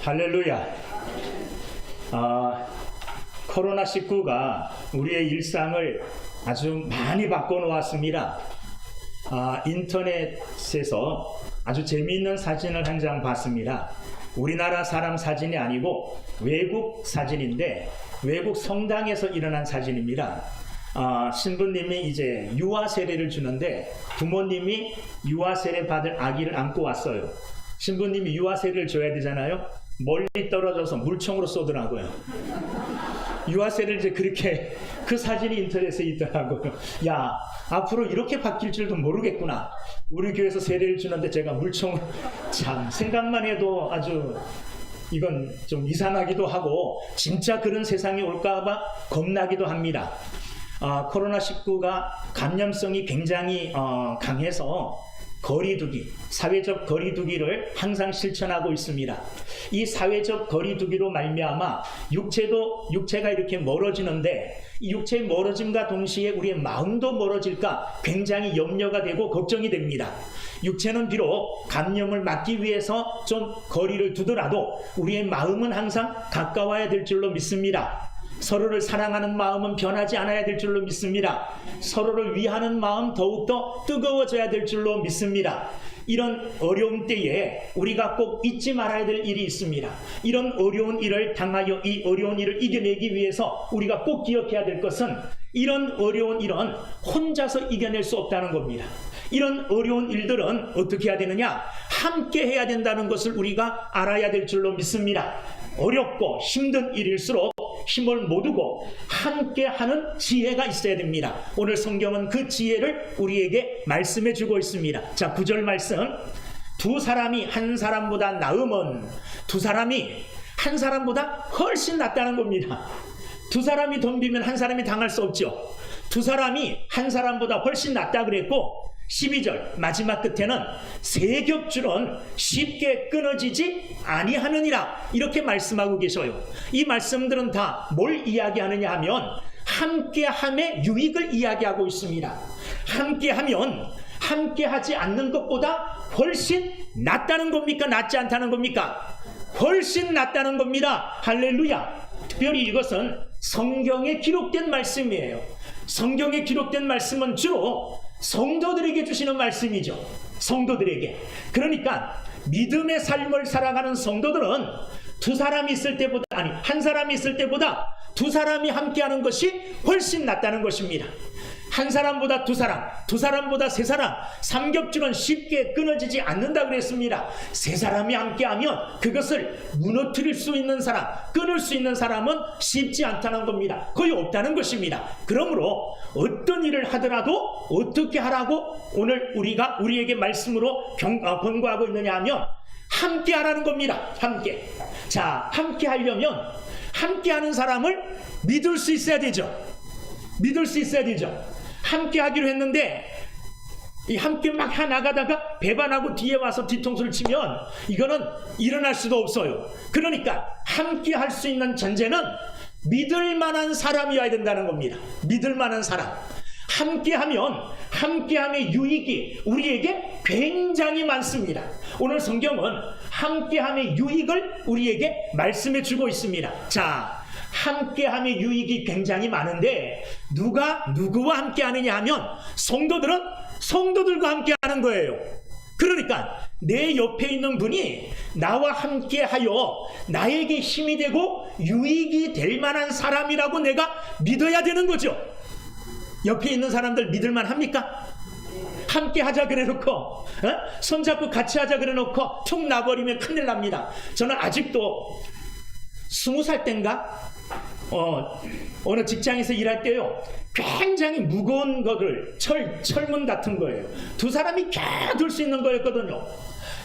할렐루야. 코로나19가 우리의 일상을 아주 많이 바꿔놓았습니다. 인터넷에서 아주 재미있는 사진을 한 장 봤습니다. 우리나라 사람 사진이 아니고 외국 사진인데 외국 성당에서 일어난 사진입니다. 신부님이 이제 유아 세례를 주는데 부모님이 유아 세례 받을 아기를 안고 왔어요. 신부님이 유아 세례를 줘야 되잖아요. 멀리 떨어져서 물총으로 쏘더라고요. 유아 세례를 이제 그렇게, 그 사진이 인터넷에 있더라고요. 야, 앞으로 이렇게 바뀔 줄도 모르겠구나. 우리 교회에서 세례를 주는데 제가 물총을, 참 생각만 해도 아주 이건 좀 이상하기도 하고 진짜 그런 세상이 올까봐 겁나기도 합니다. 코로나19가 감염성이 굉장히 강해서 거리두기, 사회적 거리두기를 항상 실천하고 있습니다. 이 사회적 거리두기로 말미암아 육체가 이렇게 멀어지는데 이 육체의 멀어짐과 동시에 우리의 마음도 멀어질까 굉장히 염려가 되고 걱정이 됩니다. 육체는 비록 감염을 막기 위해서 좀 거리를 두더라도 우리의 마음은 항상 가까워야 될 줄로 믿습니다. 서로를 사랑하는 마음은 변하지 않아야 될 줄로 믿습니다. 서로를 위하는 마음 더욱더 뜨거워져야 될 줄로 믿습니다. 이런 어려운 때에 우리가 꼭 잊지 말아야 될 일이 있습니다. 이런 어려운 일을 당하여 이 어려운 일을 이겨내기 위해서 우리가 꼭 기억해야 될 것은 이런 어려운 일은 혼자서 이겨낼 수 없다는 겁니다. 이런 어려운 일들은 어떻게 해야 되느냐? 함께 해야 된다는 것을 우리가 알아야 될 줄로 믿습니다. 어렵고 힘든 일일수록 힘을 모으고 함께하는 지혜가 있어야 됩니다. 오늘 성경은 그 지혜를 우리에게 말씀해 주고 있습니다. 자, 9절 말씀. 두 사람이 한 사람보다 나음은 두 사람이 한 사람보다 훨씬 낫다는 겁니다. 두 사람이 덤비면 한 사람이 당할 수 없죠. 두 사람이 한 사람보다 훨씬 낫다 그랬고 12절 마지막 끝에는 세 겹줄은 쉽게 끊어지지 아니하느니라 이렇게 말씀하고 계셔요. 이 말씀들은 다 뭘 이야기하느냐 하면 함께함의 유익을 이야기하고 있습니다. 함께하면 함께하지 않는 것보다 훨씬 낫다는 겁니까? 낫지 않다는 겁니까? 훨씬 낫다는 겁니다. 할렐루야. 특별히 이것은 성경에 기록된 말씀이에요. 성경에 기록된 말씀은 주로 성도들에게 주시는 말씀이죠. 성도들에게. 그러니까 믿음의 삶을 살아가는 성도들은 두 사람이 있을 때보다, 아니 한 사람이 있을 때보다 두 사람이 함께하는 것이 훨씬 낫다는 것입니다. 한 사람보다 두 사람, 두 사람보다 세 사람, 삼겹줄은 쉽게 끊어지지 않는다 그랬습니다. 세 사람이 함께하면 그것을 무너뜨릴 수 있는 사람, 끊을 수 있는 사람은 쉽지 않다는 겁니다. 거의 없다는 것입니다. 그러므로 어떤 일을 하더라도 어떻게 하라고 오늘 우리에게 말씀으로 권고하고 있느냐 하면 함께 하라는 겁니다. 함께. 자, 함께 하려면 함께 하는 사람을 믿을 수 있어야 되죠. 믿을 수 있어야 되죠. 함께 하기로 했는데 이 함께 막 나가다가 배반하고 뒤에 와서 뒤통수를 치면 이거는 일어날 수도 없어요. 그러니까 함께 할 수 있는 전제는 믿을 만한 사람이어야 된다는 겁니다. 믿을 만한 사람. 함께하면 함께함의 유익이 우리에게 굉장히 많습니다. 오늘 성경은 함께함의 유익을 우리에게 말씀해 주고 있습니다. 자, 함께함의 유익이 굉장히 많은데 누가 누구와 함께하느냐 하면 성도들은 성도들과 함께하는 거예요. 그러니까 내 옆에 있는 분이 나와 함께하여 나에게 힘이 되고 유익이 될 만한 사람이라고 내가 믿어야 되는 거죠. 옆에 있는 사람들 믿을만 합니까? 함께 하자 그래 놓고 손잡고 같이 하자 그래 놓고 툭 나버리면 큰일 납니다. 저는 아직도 20살 땐가 어느 직장에서 일할 때요, 굉장히 무거운 거를 철문 같은 거예요. 두 사람이 겨우 들 수 있는 거였거든요.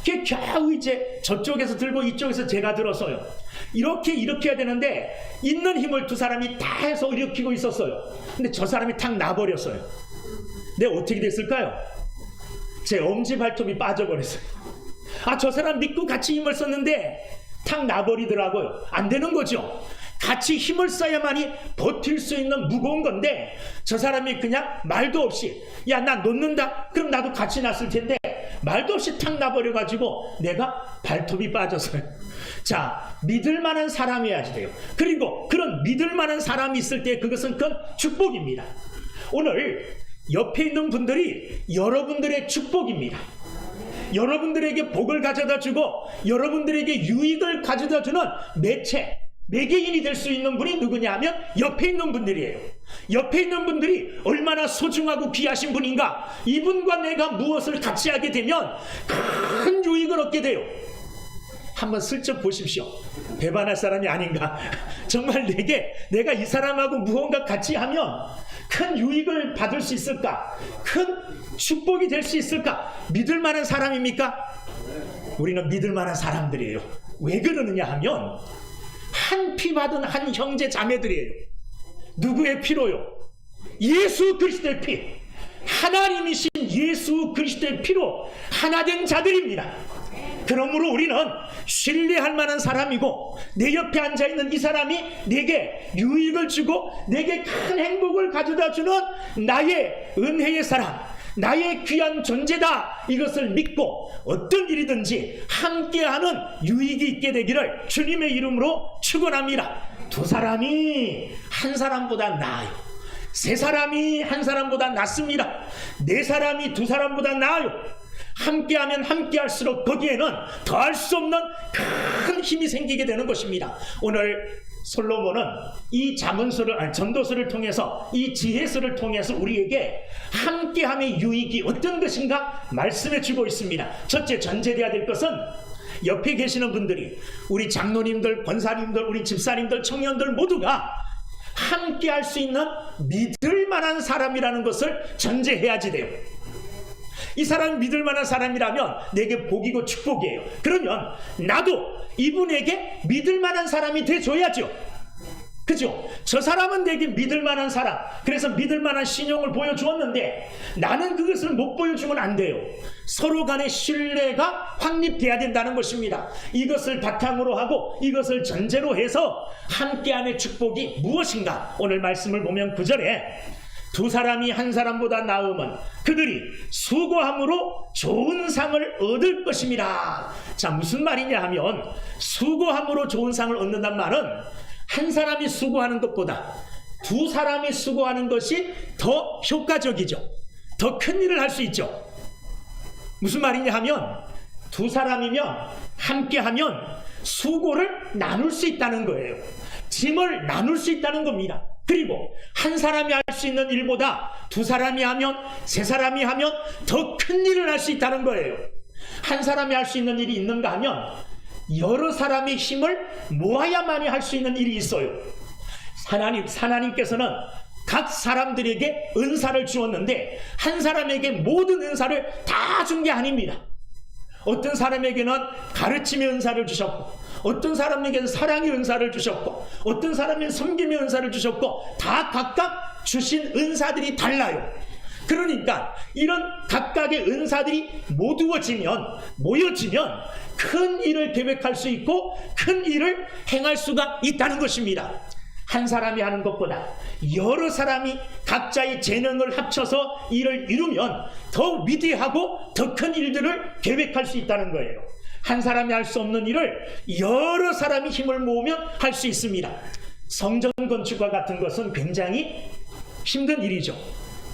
그게 겨우 이제 저쪽에서 들고 이쪽에서 제가 들어서요. 이렇게 해야 되는데 있는 힘을 두 사람이 다 해서 일으키고 있었어요. 근데 저 사람이 탁 나버렸어요. 내가 어떻게 됐을까요? 제 엄지발톱이 빠져버렸어요. 저 사람 믿고 같이 힘을 썼는데 탁 나버리더라고요. 안 되는 거죠. 같이 힘을 써야만이 버틸 수 있는 무거운 건데 저 사람이 그냥 말도 없이 야, 나 놓는다? 그럼 나도 같이 놨을 텐데 말도 없이 탁 나버려가지고 내가 발톱이 빠졌어요. 자, 믿을 만한 사람이어야지 돼요. 그리고 그런 믿을 만한 사람이 있을 때 그것은 큰 축복입니다. 오늘 옆에 있는 분들이 여러분들의 축복입니다. 여러분들에게 복을 가져다 주고 여러분들에게 유익을 가져다 주는 매체, 매개인이 될 수 있는 분이 누구냐 하면 옆에 있는 분들이에요. 옆에 있는 분들이 얼마나 소중하고 귀하신 분인가. 이분과 내가 무엇을 같이 하게 되면 큰 유익을 얻게 돼요. 한번 슬쩍 보십시오. 배반할 사람이 아닌가. 정말 내가 이 사람하고 무언가 같이 하면 큰 유익을 받을 수 있을까? 큰 축복이 될 수 있을까? 믿을 만한 사람입니까? 우리는 믿을 만한 사람들이에요. 왜 그러느냐 하면 한 피 받은 한 형제 자매들이에요. 누구의 피로요? 예수 그리스도의 피. 하나님이신 예수 그리스도의 피로 하나 된 자들입니다. 그러므로 우리는 신뢰할 만한 사람이고 내 옆에 앉아있는 이 사람이 내게 유익을 주고 내게 큰 행복을 가져다 주는 나의 은혜의 사람, 나의 귀한 존재다. 이것을 믿고 어떤 일이든지 함께하는 유익이 있게 되기를 주님의 이름으로 축원합니다. 두 사람이 한 사람보다 나아요. 세 사람이 한 사람보다 낫습니다. 네 사람이 두 사람보다 나아요. 함께하면 함께할수록 거기에는 더할 수 없는 큰 힘이 생기게 되는 것입니다. 오늘 솔로몬은 이 전도서를 통해서 이 지혜서를 통해서 우리에게 함께함의 유익이 어떤 것인가 말씀해 주고 있습니다. 첫째, 전제되어야 될 것은 옆에 계시는 분들이 우리 장로님들, 권사님들, 우리 집사님들, 청년들 모두가 함께 할 수 있는 믿을 만한 사람이라는 것을 전제해야지 돼요. 이 사람이 믿을 만한 사람이라면 내게 복이고 축복이에요. 그러면 나도 이분에게 믿을 만한 사람이 돼줘야죠. 그죠? 저 사람은 내게 믿을 만한 사람, 그래서 믿을 만한 신용을 보여주었는데 나는 그것을 못 보여주면 안 돼요. 서로 간의 신뢰가 확립돼야 된다는 것입니다. 이것을 바탕으로 하고 이것을 전제로 해서 함께함의 축복이 무엇인가? 오늘 말씀을 보면 9절에 두 사람이 한 사람보다 나으면 그들이 수고함으로 좋은 상을 얻을 것입니다. 자, 무슨 말이냐 하면 수고함으로 좋은 상을 얻는단 말은 한 사람이 수고하는 것보다 두 사람이 수고하는 것이 더 효과적이죠. 더 큰 일을 할 수 있죠. 무슨 말이냐 하면 두 사람이면 함께하면 수고를 나눌 수 있다는 거예요. 짐을 나눌 수 있다는 겁니다. 그리고 한 사람이 할 수 있는 일보다 두 사람이 하면, 세 사람이 하면 더 큰 일을 할 수 있다는 거예요. 한 사람이 할 수 있는 일이 있는가 하면 여러 사람의 힘을 모아야만이 할 수 있는 일이 있어요. 하나님께서는 각 사람들에게 은사를 주었는데 한 사람에게 모든 은사를 다 준 게 아닙니다. 어떤 사람에게는 가르침의 은사를 주셨고, 어떤 사람에게는 사랑의 은사를 주셨고, 어떤 사람에게는 섬김의 은사를 주셨고, 다 각각 주신 은사들이 달라요. 그러니까 이런 각각의 은사들이 모여지면 큰 일을 계획할 수 있고 큰 일을 행할 수가 있다는 것입니다. 한 사람이 하는 것보다 여러 사람이 각자의 재능을 합쳐서 일을 이루면 더 위대하고 더 큰 일들을 계획할 수 있다는 거예요. 한 사람이 할 수 없는 일을 여러 사람이 힘을 모으면 할 수 있습니다. 성전 건축과 같은 것은 굉장히 힘든 일이죠.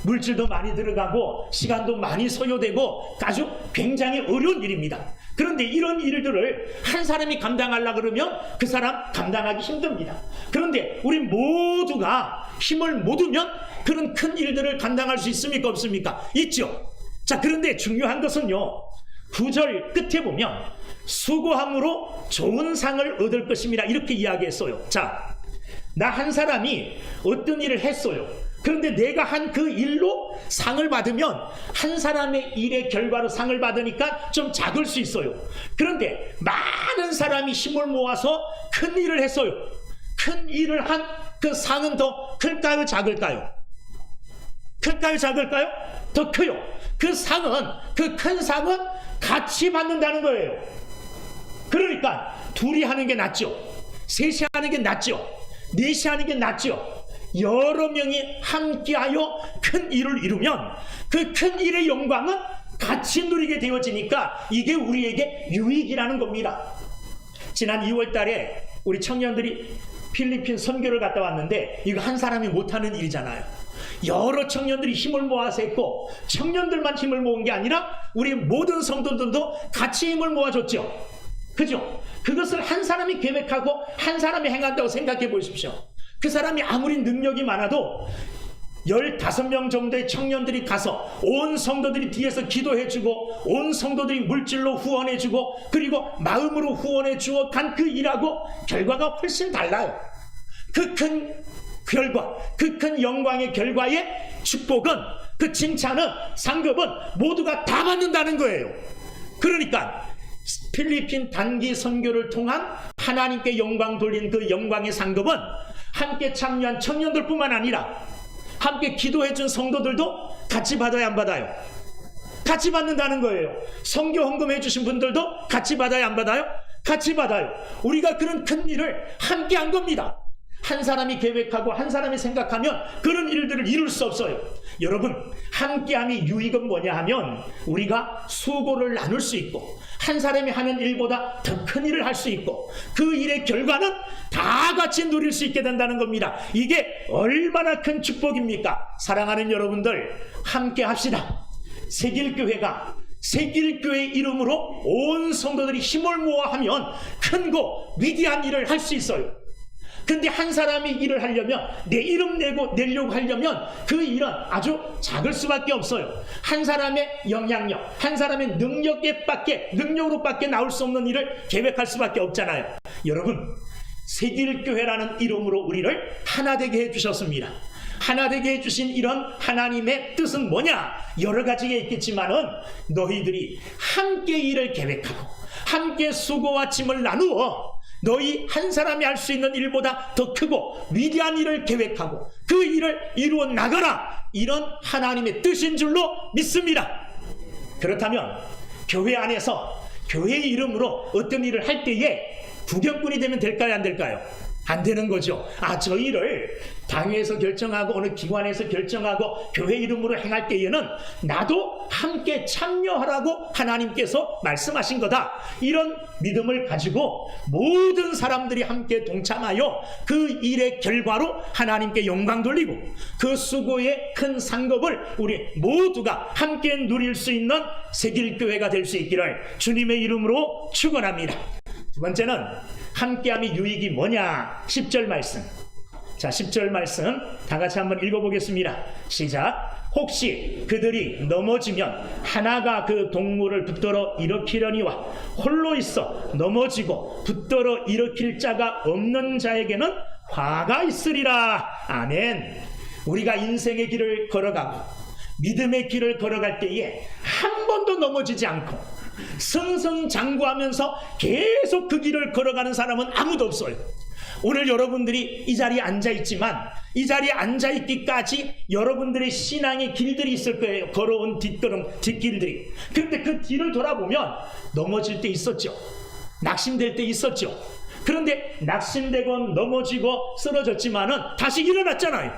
물질도 많이 들어가고 시간도 많이 소요되고 아주 굉장히 어려운 일입니다. 그런데 이런 일들을 한 사람이 감당하려고 그러면 그 사람 감당하기 힘듭니다. 그런데 우리 모두가 힘을 모으면 그런 큰 일들을 감당할 수 있습니까? 없습니까? 있죠. 자, 그런데 중요한 것은요, 9절 끝에 보면 수고함으로 좋은 상을 얻을 것입니다. 이렇게 이야기했어요. 자, 나 한 사람이 어떤 일을 했어요. 그런데 내가 한 그 일로 상을 받으면 한 사람의 일의 결과로 상을 받으니까 좀 작을 수 있어요. 그런데 많은 사람이 힘을 모아서 큰 일을 했어요. 큰 일을 한 그 상은 더 클까요? 작을까요? 클까요? 작을까요? 더 커요. 그 상은, 그 큰 상은 같이 받는다는 거예요. 그러니까 둘이 하는 게 낫죠. 셋이 하는 게 낫죠. 넷이 하는 게 낫죠. 여러 명이 함께하여 큰 일을 이루면 그 큰 일의 영광은 같이 누리게 되어지니까 이게 우리에게 유익이라는 겁니다. 지난 2월 달에 우리 청년들이 필리핀 선교를 갔다 왔는데 이거 한 사람이 못하는 일이잖아요. 여러 청년들이 힘을 모아서 했고, 청년들만 힘을 모은 게 아니라 우리 모든 성도들도 같이 힘을 모아줬죠. 그죠? 그것을 한 사람이 계획하고 한 사람이 행한다고 생각해 보십시오. 그 사람이 아무리 능력이 많아도 15명 정도의 청년들이 가서 온 성도들이 뒤에서 기도해주고, 온 성도들이 물질로 후원해주고, 그리고 마음으로 후원해주어 간 그 일하고 결과가 훨씬 달라요. 그 큰 결과, 그 큰 영광의 결과의 축복은, 그 칭찬은, 상급은 모두가 다 받는다는 거예요. 그러니까 필리핀 단기 선교를 통한 하나님께 영광 돌린 그 영광의 상급은 함께 참여한 청년들뿐만 아니라 함께 기도해준 성도들도 같이 받아야 안 받아요? 같이 받는다는 거예요. 선교 헌금 해주신 분들도 같이 받아야 안 받아요? 같이 받아요. 우리가 그런 큰 일을 함께 한 겁니다. 한 사람이 계획하고 한 사람이 생각하면 그런 일들을 이룰 수 없어요. 여러분, 함께함의 유익은 뭐냐 하면 우리가 수고를 나눌 수 있고, 한 사람이 하는 일보다 더 큰 일을 할 수 있고, 그 일의 결과는 다 같이 누릴 수 있게 된다는 겁니다. 이게 얼마나 큰 축복입니까? 사랑하는 여러분들, 함께 합시다. 세길교회가 세길교회 이름으로 온 성도들이 힘을 모아하면 큰고 위대한 일을 할 수 있어요. 근데 한 사람이 일을 하려면, 내 이름 내려고 하려면 그 일은 아주 작을 수밖에 없어요. 한 사람의 영향력, 한 사람의 능력으로밖에 나올 수 없는 일을 계획할 수밖에 없잖아요. 여러분, 세길교회라는 이름으로 우리를 하나 되게 해주셨습니다. 하나 되게 해주신 이런 하나님의 뜻은 뭐냐? 여러 가지가 있겠지만은 너희들이 함께 일을 계획하고 함께 수고와 짐을 나누어 너희 한 사람이 할 수 있는 일보다 더 크고 위대한 일을 계획하고 그 일을 이루어 나가라, 이런 하나님의 뜻인 줄로 믿습니다. 그렇다면 교회 안에서 교회의 이름으로 어떤 일을 할 때에 구경꾼이 되면 될까요, 안 될까요? 안 되는 거죠. 저 일을 당회에서 결정하고 어느 기관에서 결정하고 교회 이름으로 행할 때에는 나도 함께 참여하라고 하나님께서 말씀하신 거다, 이런 믿음을 가지고 모든 사람들이 함께 동참하여 그 일의 결과로 하나님께 영광 돌리고 그 수고의 큰 상급을 우리 모두가 함께 누릴 수 있는 세길교회가 될 수 있기를 주님의 이름으로 축원합니다. 두 번째는 함께함의 유익이 뭐냐? 10절 말씀. 자, 10절 말씀 다 같이 한번 읽어보겠습니다. 시작. 혹시 그들이 넘어지면 하나가 그 동물을 붙들어 일으키려니와 홀로 있어 넘어지고 붙들어 일으킬 자가 없는 자에게는 화가 있으리라. 아멘. 우리가 인생의 길을 걸어가고 믿음의 길을 걸어갈 때에 한 번도 넘어지지 않고 승승장구하면서 계속 그 길을 걸어가는 사람은 아무도 없어요. 오늘 여러분들이 이 자리에 앉아있지만 이 자리에 앉아있기까지 여러분들의 신앙의 길들이 있을 거예요. 걸어온 뒷길들이. 그런데 그 뒤를 돌아보면 넘어질 때 있었죠. 낙심될 때 있었죠. 그런데 낙심되고 넘어지고 쓰러졌지만은 다시 일어났잖아요.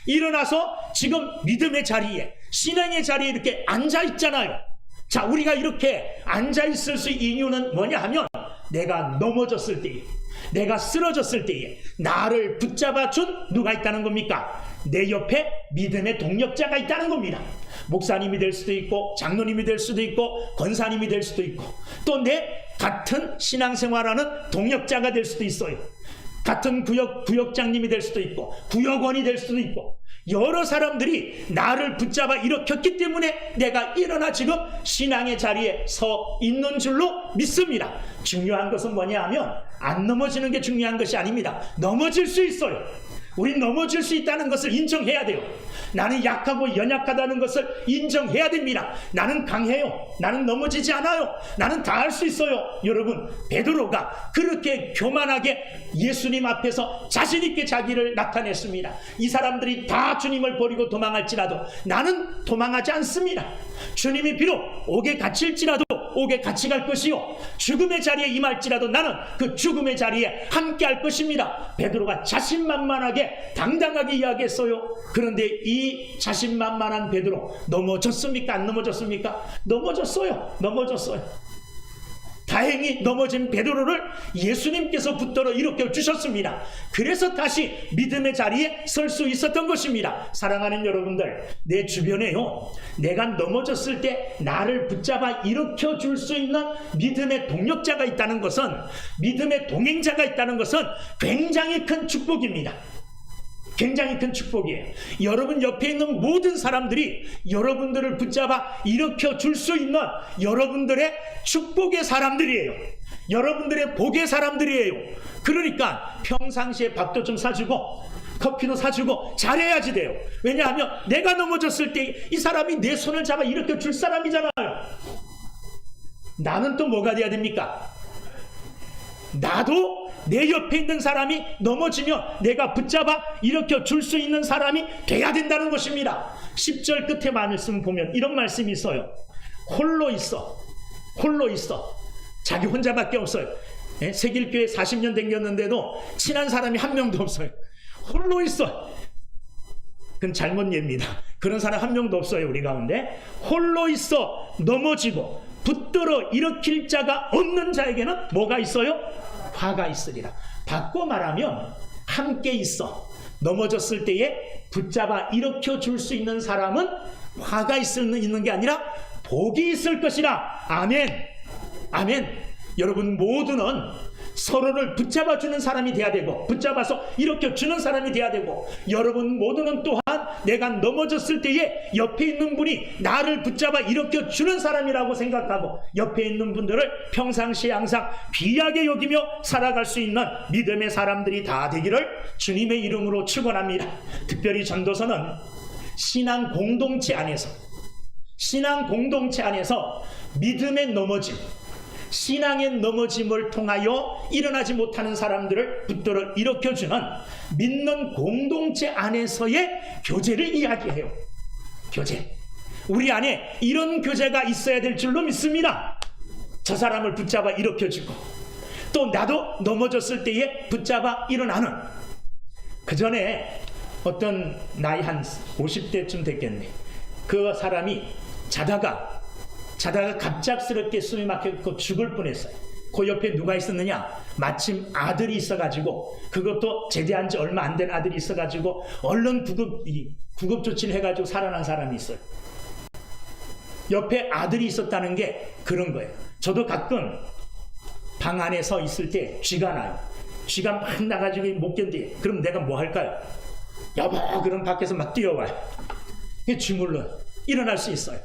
일어나서 지금 믿음의 자리에, 신앙의 자리에 이렇게 앉아있잖아요. 자, 우리가 이렇게 앉아있을 수 있는 이유는 뭐냐 하면 내가 넘어졌을 때에, 내가 쓰러졌을 때에 나를 붙잡아준 누가 있다는 겁니까? 내 옆에 믿음의 동력자가 있다는 겁니다. 목사님이 될 수도 있고 장로님이 될 수도 있고 권사님이 될 수도 있고 또 내 같은 신앙생활하는 동력자가 될 수도 있어요. 같은 구역장님이 될 수도 있고 구역원이 될 수도 있고 여러 사람들이 나를 붙잡아 일으켰기 때문에 내가 일어나 지금 신앙의 자리에 서 있는 줄로 믿습니다. 중요한 것은 뭐냐 하면 안 넘어지는 게 중요한 것이 아닙니다. 넘어질 수 있어요. 우린 넘어질 수 있다는 것을 인정해야 돼요. 나는 약하고 연약하다는 것을 인정해야 됩니다. 나는 강해요. 나는 넘어지지 않아요. 나는 다 할 수 있어요. 여러분, 베드로가 그렇게 교만하게 예수님 앞에서 자신 있게 자기를 나타냈습니다. 이 사람들이 다 주님을 버리고 도망할지라도 나는 도망하지 않습니다. 주님이 비록 옥에 갇힐지라도 옥에 같이 갈 것이요 죽음의 자리에 임할지라도 나는 그 죽음의 자리에 함께 할 것입니다. 베드로가 자신만만하게 당당하게 이야기했어요. 그런데 이 자신만만한 베드로 넘어졌습니까? 안 넘어졌습니까? 넘어졌어요. 다행히 넘어진 베드로를 예수님께서 붙들어 일으켜 주셨습니다. 그래서 다시 믿음의 자리에 설 수 있었던 것입니다. 사랑하는 여러분들, 내 주변에요, 내가 넘어졌을 때 나를 붙잡아 일으켜 줄 수 있는 믿음의 동력자가 있다는 것은, 믿음의 동행자가 있다는 것은 굉장히 큰 축복입니다. 굉장히 큰 축복이에요. 여러분 옆에 있는 모든 사람들이 여러분들을 붙잡아 일으켜 줄 수 있는 여러분들의 축복의 사람들이에요. 여러분들의 복의 사람들이에요. 그러니까 평상시에 밥도 좀 사주고 커피도 사주고 잘해야지 돼요. 왜냐하면 내가 넘어졌을 때 이 사람이 내 손을 잡아 일으켜 줄 사람이잖아요. 나는 또 뭐가 돼야 됩니까? 나도 내 옆에 있는 사람이 넘어지면 내가 붙잡아 일으켜 줄 수 있는 사람이 돼야 된다는 것입니다. 10절 끝에 말씀 보면 이런 말씀이 있어요. 홀로 있어. 자기 혼자밖에 없어요. 세길교회 40년 댕겼는데도 친한 사람이 한 명도 없어요. 홀로 있어. 그건 잘못 예입니다. 그런 사람 한 명도 없어요, 우리 가운데. 홀로 있어 넘어지고 붙들어 일으킬 자가 없는 자에게는 뭐가 있어요? 화가 있으리라. 바꿔 말하면 함께 있어. 넘어졌을 때에 붙잡아 일으켜 줄 수 있는 사람은 화가 있는 게 아니라 복이 있을 것이라. 아멘. 여러분 모두는 서로를 붙잡아 주는 사람이 돼야 되고, 붙잡아서 일으켜 주는 사람이 돼야 되고, 여러분 모두는 또한 내가 넘어졌을 때에 옆에 있는 분이 나를 붙잡아 일으켜 주는 사람이라고 생각하고, 옆에 있는 분들을 평상시에 항상 귀하게 여기며 살아갈 수 있는 믿음의 사람들이 다 되기를 주님의 이름으로 축원합니다. 특별히 전도서는 신앙 공동체 안에서 믿음의 넘어짐, 신앙의 넘어짐을 통하여 일어나지 못하는 사람들을 붙들어 일으켜주는 믿는 공동체 안에서의 교제를 이야기해요. 교제. 우리 안에 이런 교제가 있어야 될 줄로 믿습니다. 저 사람을 붙잡아 일으켜주고, 또 나도 넘어졌을 때에 붙잡아 일어나는. 그 전에 어떤 나이 한 50대쯤 됐겠네. 그 사람이 자다가 갑작스럽게 숨이 막혀서 죽을 뻔했어요. 그 옆에 누가 있었느냐? 마침 아들이 있어가지고, 그것도 제대한 지 얼마 안 된 아들이 있어가지고 얼른 구급 조치를 해가지고 살아난 사람이 있어요. 옆에 아들이 있었다는 게 그런 거예요. 저도 가끔 방 안에 서 있을 때 쥐가 나요. 쥐가 막 나가지고 못 견뎌. 그럼 내가 뭐 할까요? 여보, 그럼 밖에서 막 뛰어와요. 주물러 일어날 수 있어요.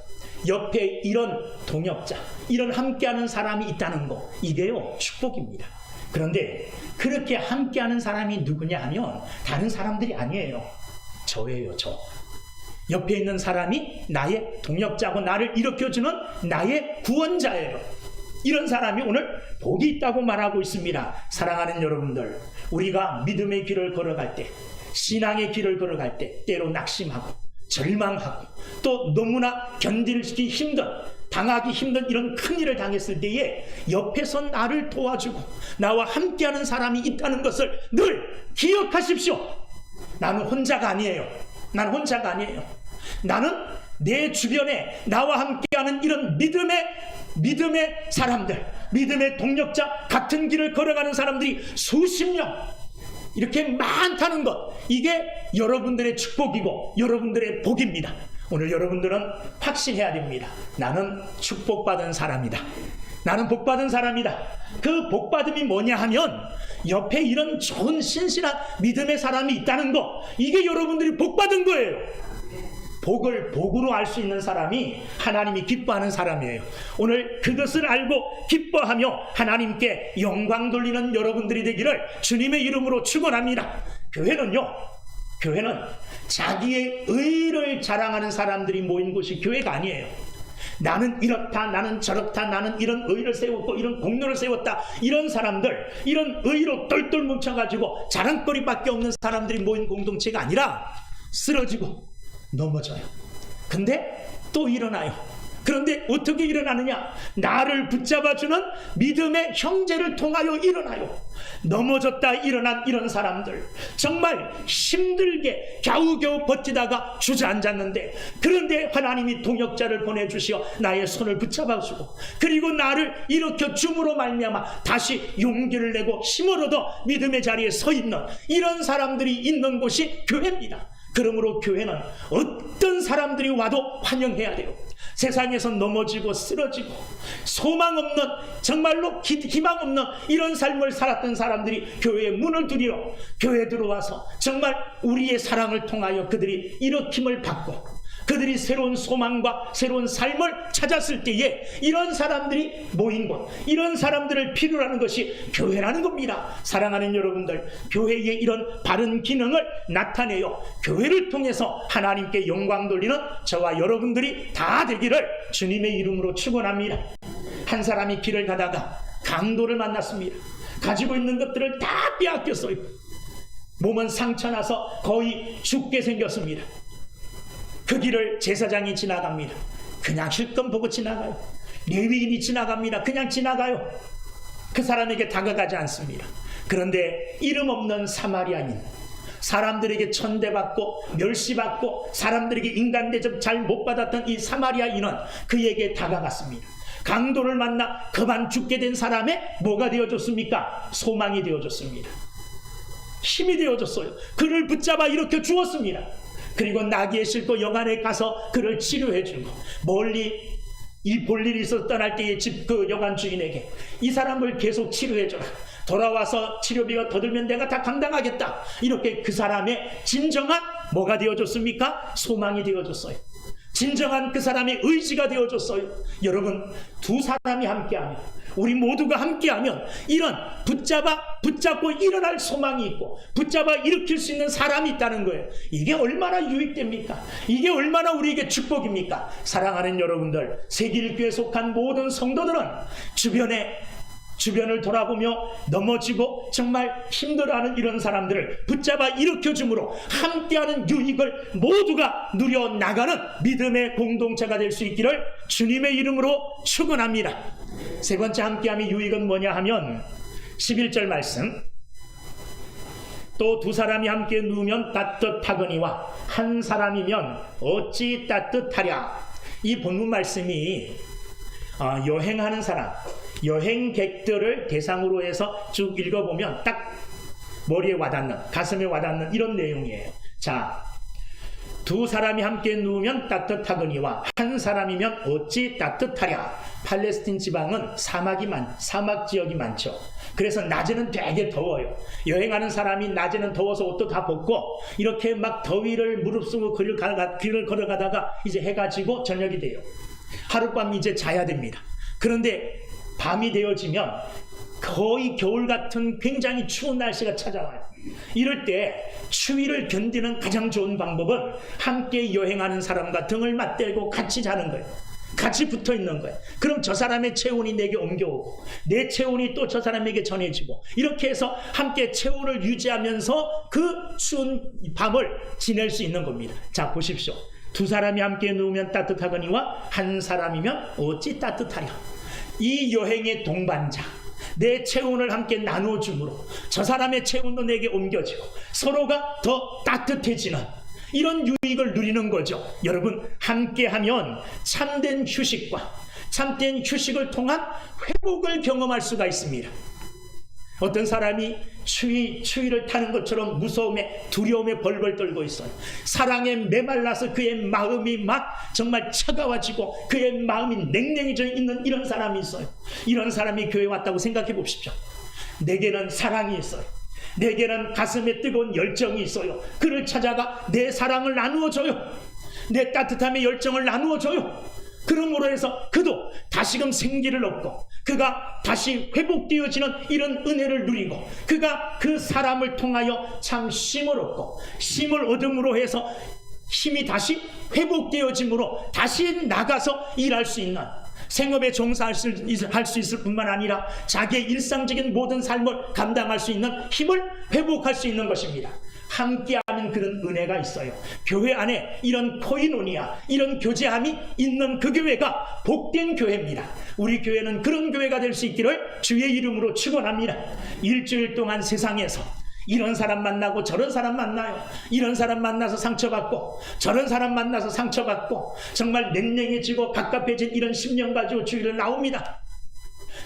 옆에 이런 동역자, 이런 함께하는 사람이 있다는 거, 이게요 축복입니다. 그런데 그렇게 함께하는 사람이 누구냐 하면 다른 사람들이 아니에요. 저예요. 저. 옆에 있는 사람이 나의 동역자고 나를 일으켜주는 나의 구원자예요. 이런 사람이 오늘 복이 있다고 말하고 있습니다. 사랑하는 여러분들, 우리가 믿음의 길을 걸어갈 때, 신앙의 길을 걸어갈 때 때로 낙심하고 절망하고 또 너무나 견디기 힘든, 당하기 힘든 이런 큰일을 당했을 때에 옆에서 나를 도와주고 나와 함께하는 사람이 있다는 것을 늘 기억하십시오. 나는 혼자가 아니에요. 나는 내 주변에 나와 함께하는 이런 믿음의 사람들, 믿음의 동력자, 같은 길을 걸어가는 사람들이 수십 명 이렇게 많다는 것, 이게 여러분들의 축복이고 여러분들의 복입니다. 오늘 여러분들은 확신해야 됩니다. 나는 축복받은 사람이다. 나는 복받은 사람이다. 그 복받음이 뭐냐 하면 옆에 이런 좋은 신실한 믿음의 사람이 있다는 것, 이게 여러분들이 복받은 거예요. 복을 복으로 알 수 있는 사람이 하나님이 기뻐하는 사람이에요. 오늘 그것을 알고 기뻐하며 하나님께 영광 돌리는 여러분들이 되기를 주님의 이름으로 축원합니다. 교회는 자기의 의를 자랑하는 사람들이 모인 곳이 교회가 아니에요. 나는 이렇다, 나는 저렇다, 나는 이런 의를 세웠고 이런 공로를 세웠다, 이런 사람들, 이런 의로 똘똘 뭉쳐가지고 자랑거리밖에 없는 사람들이 모인 공동체가 아니라 쓰러지고 넘어져요. 근데 또 일어나요. 그런데 어떻게 일어나느냐? 나를 붙잡아주는 믿음의 형제를 통하여 일어나요. 넘어졌다 일어난 이런 사람들, 정말 힘들게 겨우겨우 버티다가 주저앉았는데, 그런데 하나님이 동역자를 보내주시어 나의 손을 붙잡아주고, 그리고 나를 일으켜 줌으로 말미암아 다시 용기를 내고 힘을 얻어 믿음의 자리에 서 있는 이런 사람들이 있는 곳이 교회입니다. 그러므로 교회는 어떤 사람들이 와도 환영해야 돼요. 세상에서 넘어지고 쓰러지고 소망 없는, 정말로 희망 없는 이런 삶을 살았던 사람들이 교회의 문을 두드려 교회에 들어와서 정말 우리의 사랑을 통하여 그들이 일으킴을 받고 그들이 새로운 소망과 새로운 삶을 찾았을 때에 이런 사람들이 모인 곳, 이런 사람들을 필요로 하는 것이 교회라는 겁니다. 사랑하는 여러분들, 교회의 이런 바른 기능을 나타내요 교회를 통해서 하나님께 영광 돌리는 저와 여러분들이 다 되기를 주님의 이름으로 축원합니다. 한 사람이 길을 가다가 강도를 만났습니다. 가지고 있는 것들을 다 빼앗겼어요. 몸은 상처나서 거의 죽게 생겼습니다. 그 길을 제사장이 지나갑니다. 그냥 실컷 보고 지나가요. 레위인이 지나갑니다. 그냥 지나가요. 그 사람에게 다가가지 않습니다. 그런데 이름 없는 사마리아인, 사람들에게 천대받고 멸시받고 사람들에게 인간 대접 잘 못 받았던 이 사마리아인은 그에게 다가갔습니다. 강도를 만나 그만 죽게 된 사람의 뭐가 되어줬습니까? 소망이 되어줬습니다. 힘이 되어줬어요. 그를 붙잡아 일으켜 주었습니다. 그리고 나귀에 싣고 영안에 가서 그를 치료해주고, 멀리 이 볼일이 있어 떠날 때에 집 그 여관 주인에게 이 사람을 계속 치료해줘라, 돌아와서 치료비가 더 들면 내가 다 감당하겠다, 이렇게 그 사람의 진정한 뭐가 되어줬습니까? 소망이 되어줬어요. 진정한 그 사람의 의지가 되어줬어요. 여러분, 두 사람이 함께하면, 우리 모두가 함께하면 이런 붙잡고 일어날 소망이 있고 붙잡아 일으킬 수 있는 사람이 있다는 거예요. 이게 얼마나 유익됩니까? 이게 얼마나 우리에게 축복입니까? 사랑하는 여러분들, 새길교회에 속한 모든 성도들은 주변을 돌아보며 넘어지고 정말 힘들어하는 이런 사람들을 붙잡아 일으켜줌으로 함께하는 유익을 모두가 누려나가는 믿음의 공동체가 될 수 있기를 주님의 이름으로 축원합니다. 세 번째 함께함의 유익은 뭐냐 하면 11절 말씀, 또 두 사람이 함께 누우면 따뜻하거니와 한 사람이면 어찌 따뜻하랴. 이 본문 말씀이 여행하는 사람, 여행객들을 대상으로 해서 쭉 읽어보면 딱 머리에 와닿는, 가슴에 와닿는 이런 내용이에요. 자, 두 사람이 함께 누우면 따뜻하거니와 한 사람이면 어찌 따뜻하랴. 팔레스틴 지방은 사막 지역이 많죠. 그래서 낮에는 되게 더워요. 여행하는 사람이 낮에는 더워서 옷도 다 벗고 이렇게 막 더위를 무릅쓰고 길을 걸어가다가 이제 해가 지고 저녁이 돼요. 하룻밤 이제 자야 됩니다. 그런데 밤이 되어지면 거의 겨울 같은 굉장히 추운 날씨가 찾아와요. 이럴 때 추위를 견디는 가장 좋은 방법은 함께 여행하는 사람과 등을 맞대고 같이 자는 거예요. 같이 붙어 있는 거예요. 그럼 저 사람의 체온이 내게 옮겨오고 내 체온이 또 저 사람에게 전해지고, 이렇게 해서 함께 체온을 유지하면서 그 추운 밤을 지낼 수 있는 겁니다. 자, 보십시오. 두 사람이 함께 누우면 따뜻하거니와 한 사람이면 어찌 따뜻하랴. 이 여행의 동반자, 내 체온을 함께 나눠줌으로 저 사람의 체온도 내게 옮겨지고 서로가 더 따뜻해지는 이런 유익을 누리는 거죠. 여러분, 함께하면 참된 휴식을 통한 회복을 경험할 수가 있습니다. 어떤 사람이 추위를 타는 것처럼 무서움에, 두려움에 벌벌 떨고 있어요. 사랑에 메말라서 그의 마음이 막 정말 차가워지고 그의 마음이 냉랭해져 있는 이런 사람이 있어요. 이런 사람이 교회에 왔다고 생각해 보십시오. 내게는 사랑이 있어요. 내게는 가슴에 뜨거운 열정이 있어요. 그를 찾아가 내 사랑을 나누어줘요. 내 따뜻함의 열정을 나누어줘요. 그러므로 해서 그도 다시금 생기를 얻고 그가 다시 회복되어지는 이런 은혜를 누리고, 그가 그 사람을 통하여 참 쉼을 얻고, 쉼을 얻음으로 해서 힘이 다시 회복되어짐으로 다시 나가서 일할 수 있는, 생업에 종사할 수 있을 뿐만 아니라 자기의 일상적인 모든 삶을 감당할 수 있는 힘을 회복할 수 있는 것입니다. 함께하는 그런 은혜가 있어요. 교회 안에 이런 코이노니아, 이런 교제함이 있는 그 교회가 복된 교회입니다. 우리 교회는 그런 교회가 될 수 있기를 주의 이름으로 축원합니다. 일주일 동안 세상에서 이런 사람 만나고 저런 사람 만나요. 이런 사람 만나서 상처받고 저런 사람 만나서 상처받고 정말 냉랭해지고 갑갑해진 이런 10년 가지고 주일을 나옵니다.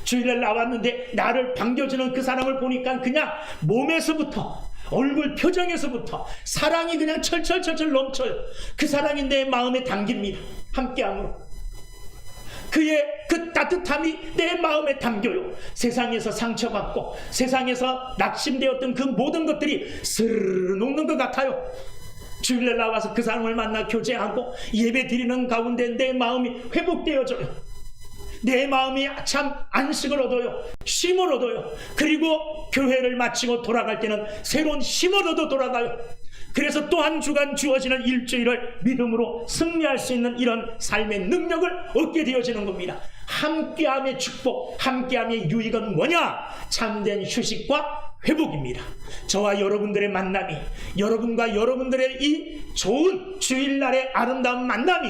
주일을 나왔는데 나를 반겨주는 그 사람을 보니까 그냥 몸에서부터, 얼굴 표정에서부터 사랑이 그냥 철철철철 넘쳐요. 그 사랑이 내 마음에 담깁니다. 함께함으로 그의 그 따뜻함이 내 마음에 담겨요. 세상에서 상처받고 세상에서 낙심되었던 그 모든 것들이 스르르 녹는 것 같아요. 주일날 나와서 그 사람을 만나 교제하고 예배 드리는 가운데 내 마음이 회복되어져요. 내 마음이 참 안식을 얻어요. 쉼을 얻어요. 그리고 교회를 마치고 돌아갈 때는 새로운 힘을 얻어 돌아가요. 그래서 또 한 주간 주어지는 일주일을 믿음으로 승리할 수 있는 이런 삶의 능력을 얻게 되어지는 겁니다. 함께함의 축복, 함께함의 유익은 뭐냐? 참된 휴식과 회복입니다. 저와 여러분들의 만남이, 여러분과 여러분들의 이 좋은 주일날의 아름다운 만남이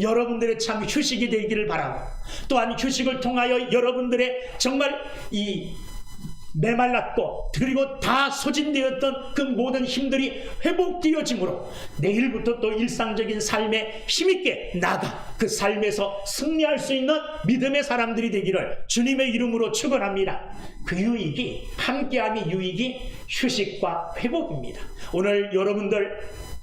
여러분들의 참 휴식이 되기를 바라고, 또한 휴식을 통하여 여러분들의 정말 이 메말랐고 그리고 다 소진되었던 그 모든 힘들이 회복되어짐으로 내일부터 또 일상적인 삶에 힘있게 나가 그 삶에서 승리할 수 있는 믿음의 사람들이 되기를 주님의 이름으로 축원합니다. 그 유익이, 함께함의 유익이 휴식과 회복입니다. 오늘 여러분들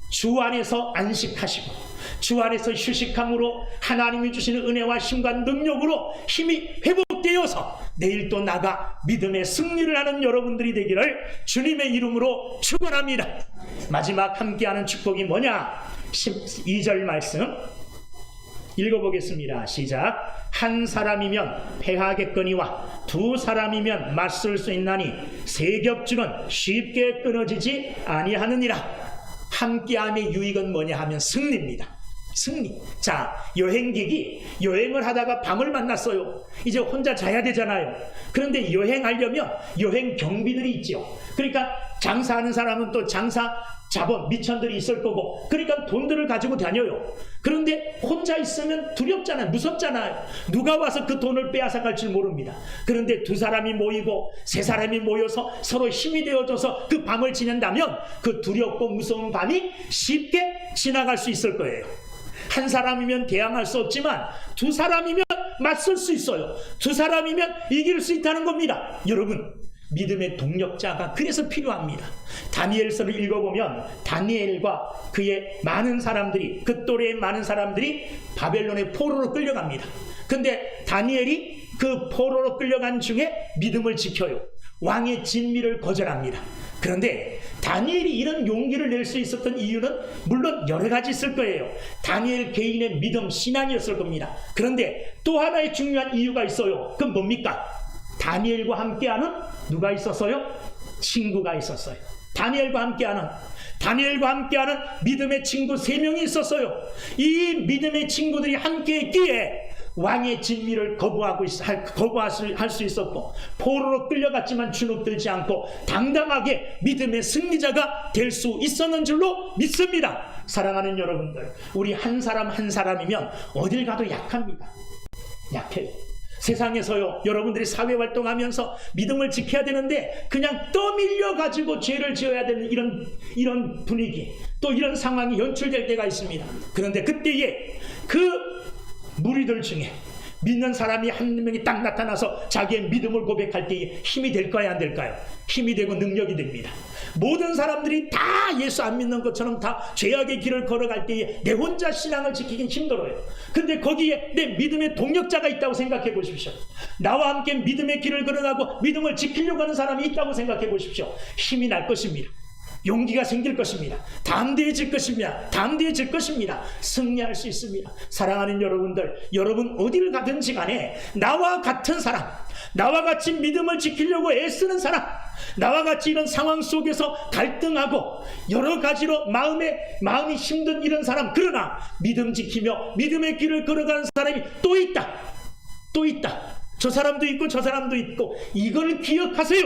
주 안에서 안식하시고 주 안에서 휴식함으로 하나님이 주시는 은혜와 힘과 능력으로 힘이 회복되어서 내일 또 나가 믿음의 승리를 하는 여러분들이 되기를 주님의 이름으로 축원합니다. 마지막 함께하는 축복이 뭐냐? 12절 말씀 읽어보겠습니다. 시작. 한 사람이면 패하겠거니와 두 사람이면 맞설 수 있나니 세 겹줄은 쉽게 끊어지지 아니하느니라. 함께함의 유익은 뭐냐 하면 승리입니다. 승리. 자, 여행객이 여행을 하다가 밤을 만났어요. 이제 혼자 자야 되잖아요. 그런데 여행하려면 여행 경비들이 있죠. 그러니까 장사하는 사람은 또 장사 자본, 미천들이 있을 거고, 그러니까 돈들을 가지고 다녀요. 그런데 혼자 있으면 두렵잖아요. 무섭잖아요. 누가 와서 그 돈을 빼앗아 갈지 모릅니다. 그런데 두 사람이 모이고 세 사람이 모여서 서로 힘이 되어줘서 그 밤을 지낸다면 그 두렵고 무서운 밤이 쉽게 지나갈 수 있을 거예요. 한 사람이면 대항할 수 없지만 두 사람이면 맞설 수 있어요. 두 사람이면 이길 수 있다는 겁니다. 여러분, 믿음의 동력자가 그래서 필요합니다. 다니엘서를 읽어보면 다니엘과 그의 많은 사람들이, 그 또래의 많은 사람들이 바벨론의 포로로 끌려갑니다. 근데 다니엘이 그 포로로 끌려간 중에 믿음을 지켜요. 왕의 진미를 거절합니다. 그런데 다니엘이 이런 용기를 낼 수 있었던 이유는 물론 여러 가지 있을 거예요. 다니엘 개인의 믿음, 신앙이었을 겁니다. 그런데 또 하나의 중요한 이유가 있어요. 그건 뭡니까? 다니엘과 함께하는 누가 있었어요? 친구가 있었어요. 다니엘과 함께하는 믿음의 친구 3명이 있었어요. 이 믿음의 친구들이 함께했기에 왕의 진미를 거부할 수 있었고, 포로로 끌려갔지만 주눅들지 않고 당당하게 믿음의 승리자가 될 수 있었는 줄로 믿습니다. 사랑하는 여러분들, 우리 한 사람 한 사람이면 어딜 가도 약합니다. 약해요. 세상에서요, 여러분들이 사회활동하면서 믿음을 지켜야 되는데 그냥 떠밀려 가지고 죄를 지어야 되는 이런 분위기, 또 이런 상황이 연출될 때가 있습니다. 그런데 그때에 그 무리들 중에 믿는 사람이 한 명이 딱 나타나서 자기의 믿음을 고백할 때에 힘이 될까요, 안 될까요? 힘이 되고 능력이 됩니다. 모든 사람들이 다 예수 안 믿는 것처럼 다 죄악의 길을 걸어갈 때에 내 혼자 신앙을 지키긴 힘들어요. 근데 거기에 내 믿음의 동력자가 있다고 생각해 보십시오. 나와 함께 믿음의 길을 걸어가고 믿음을 지키려고 하는 사람이 있다고 생각해 보십시오. 힘이 날 것입니다. 용기가 생길 것입니다. 담대해질 것입니다. 승리할 수 있습니다. 사랑하는 여러분들, 여러분 어디를 가든지 간에 나와 같은 사람, 나와 같이 믿음을 지키려고 애쓰는 사람, 나와 같이 이런 상황 속에서 갈등하고 여러 가지로 마음이 힘든 이런 사람, 그러나 믿음 지키며 믿음의 길을 걸어가는 사람이 또 있다. 또 있다. 저 사람도 있고 저 사람도 있고 이걸 기억하세요.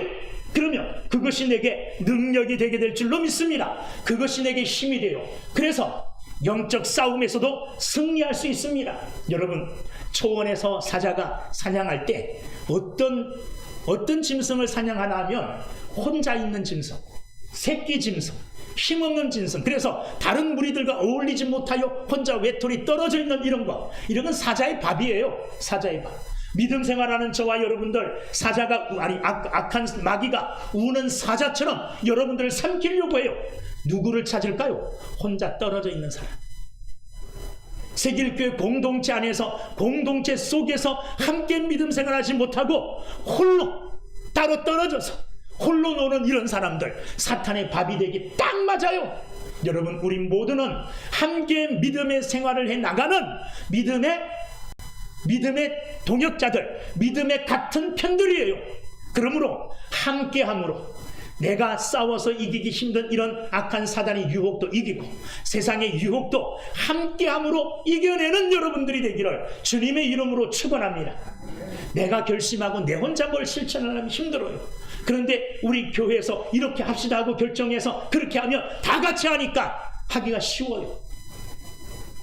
그러면 그것이 내게 능력이 되게 될 줄로 믿습니다. 그것이 내게 힘이 돼요. 그래서 영적 싸움에서도 승리할 수 있습니다. 여러분, 초원에서 사자가 사냥할 때 어떤 짐승을 사냥하나 하면 혼자 있는 짐승, 새끼 짐승, 힘없는 짐승, 그래서 다른 무리들과 어울리지 못하여 혼자 외톨이 떨어져 있는 이런 거, 이런 건 사자의 밥이에요. 사자의 밥. 믿음 생활하는 저와 여러분들, 악한 마귀가 우는 사자처럼 여러분들을 삼키려고 해요. 누구를 찾을까요? 혼자 떨어져 있는 사람. 세길교회 공동체 안에서, 공동체 속에서 함께 믿음 생활하지 못하고 홀로 따로 떨어져서 홀로 노는 이런 사람들, 사탄의 밥이 되기 딱 맞아요. 여러분, 우리 모두는 함께 믿음의 생활을 해 나가는 믿음의 동역자들, 믿음의 같은 편들이에요. 그러므로 함께함으로 내가 싸워서 이기기 힘든 이런 악한 사단의 유혹도 이기고 세상의 유혹도 함께함으로 이겨내는 여러분들이 되기를 주님의 이름으로 축원합니다. 내가 결심하고 내 혼자 뭘 실천하려면 힘들어요. 그런데 우리 교회에서 이렇게 합시다 하고 결정해서 그렇게 하면 다 같이 하니까 하기가 쉬워요.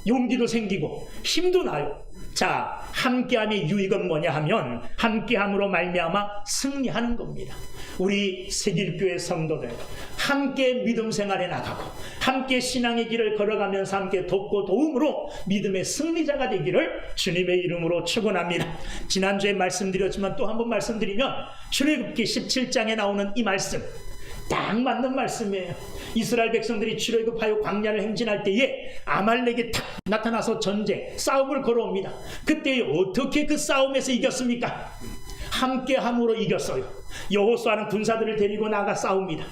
용기도 생기고 힘도 나요. 자, 함께함의 유익은 뭐냐 하면 함께함으로 말미암아 승리하는 겁니다. 우리 세길교회 성도들 함께 믿음 생활에 나가고 함께 신앙의 길을 걸어가면서 함께 돕고 도움으로 믿음의 승리자가 되기를 주님의 이름으로 축원합니다. 지난주에 말씀드렸지만 또 한 번 말씀드리면 출애굽기 17장에 나오는 이 말씀 딱 맞는 말씀이에요. 이스라엘 백성들이 출애굽하여 광야를 행진할 때에 아말렉이 탁 나타나서 싸움을 걸어옵니다. 그때 어떻게 그 싸움에서 이겼습니까? 함께함으로 이겼어요. 여호수아는 군사들을 데리고 나가 싸웁니다.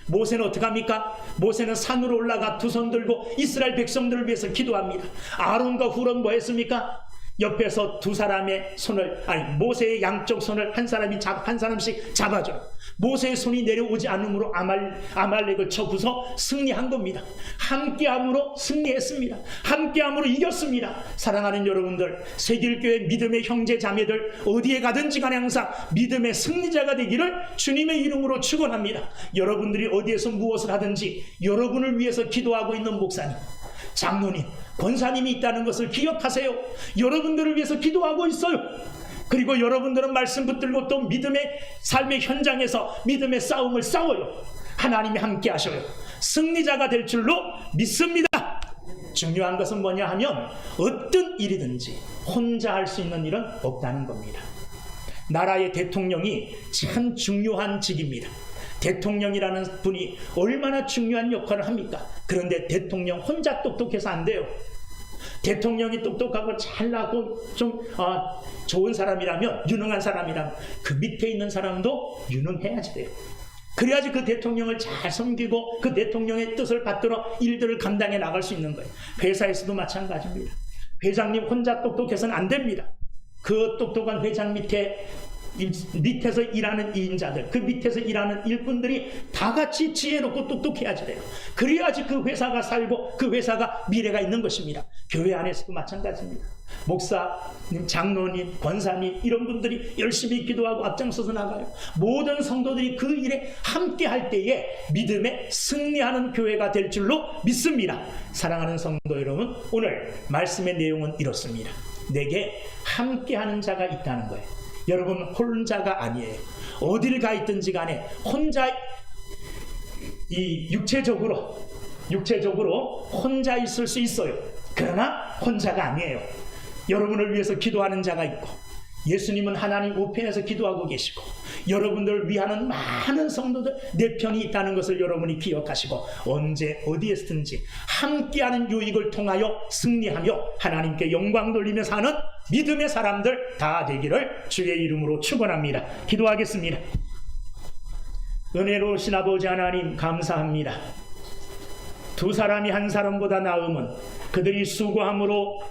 모세는 어떻게 합니까? 모세는 산으로 올라가 두 손 들고 이스라엘 백성들을 위해서 기도합니다. 아론과 훌은 뭐 했습니까? 옆에서 두 사람의 손을, 모세의 양쪽 손을 한 사람씩 잡아줘요. 모세의 손이 내려오지 않으므로 아말렉을 쳐부숴 승리한 겁니다. 함께함으로 승리했습니다. 함께함으로 이겼습니다. 사랑하는 여러분들, 세길교회 믿음의 형제 자매들 어디에 가든지 간에 항상 믿음의 승리자가 되기를 주님의 이름으로 축원합니다. 여러분들이 어디에서 무엇을 하든지 여러분을 위해서 기도하고 있는 목사님, 장로님, 권사님이 있다는 것을 기억하세요. 여러분들을 위해서 기도하고 있어요. 그리고 여러분들은 말씀 붙들고 또 믿음의 삶의 현장에서 믿음의 싸움을 싸워요. 하나님이 함께 하셔요. 승리자가 될 줄로 믿습니다. 중요한 것은 뭐냐 하면 어떤 일이든지 혼자 할 수 있는 일은 없다는 겁니다. 나라의 대통령이 참 중요한 직입니다. 대통령이라는 분이 얼마나 중요한 역할을 합니까? 그런데 대통령 혼자 똑똑해서 안 돼요. 대통령이 똑똑하고 잘나고 좀 좋은 사람이라면, 유능한 사람이라면 그 밑에 있는 사람도 유능해야지 돼요. 그래야지 그 대통령을 잘 섬기고 그 대통령의 뜻을 받들어 일들을 감당해 나갈 수 있는 거예요. 회사에서도 마찬가지입니다. 회장님 혼자 똑똑해서는 안 됩니다. 그 똑똑한 회장 밑에서 일하는 이인자들, 그 밑에서 일하는 일꾼들이 다 같이 지혜롭고 똑똑해야지 돼요. 그래야지 그 회사가 살고 그 회사가 미래가 있는 것입니다. 교회 안에서도 마찬가지입니다. 목사님, 장로님, 권사님 이런 분들이 열심히 기도하고 앞장서서 나가요. 모든 성도들이 그 일에 함께 할 때에 믿음에 승리하는 교회가 될 줄로 믿습니다. 사랑하는 성도 여러분, 오늘 말씀의 내용은 이렇습니다. 내게 함께하는 자가 있다는 거예요. 여러분, 혼자가 아니에요. 어딜 가 있든지 간에 혼자 육체적으로 혼자 있을 수 있어요. 그러나 혼자가 아니에요. 여러분을 위해서 기도하는 자가 있고, 예수님은 하나님 우편에서 기도하고 계시고, 여러분들을 위하는 많은 성도들 내 편이 있다는 것을 여러분이 기억하시고, 언제 어디에서든지 함께하는 유익을 통하여 승리하며 하나님께 영광 돌리며 사는 믿음의 사람들 다 되기를 주의 이름으로 축원합니다. 기도하겠습니다. 은혜로우신 아버지 하나님, 감사합니다. 두 사람이 한 사람보다 나음은 그들이 수고함으로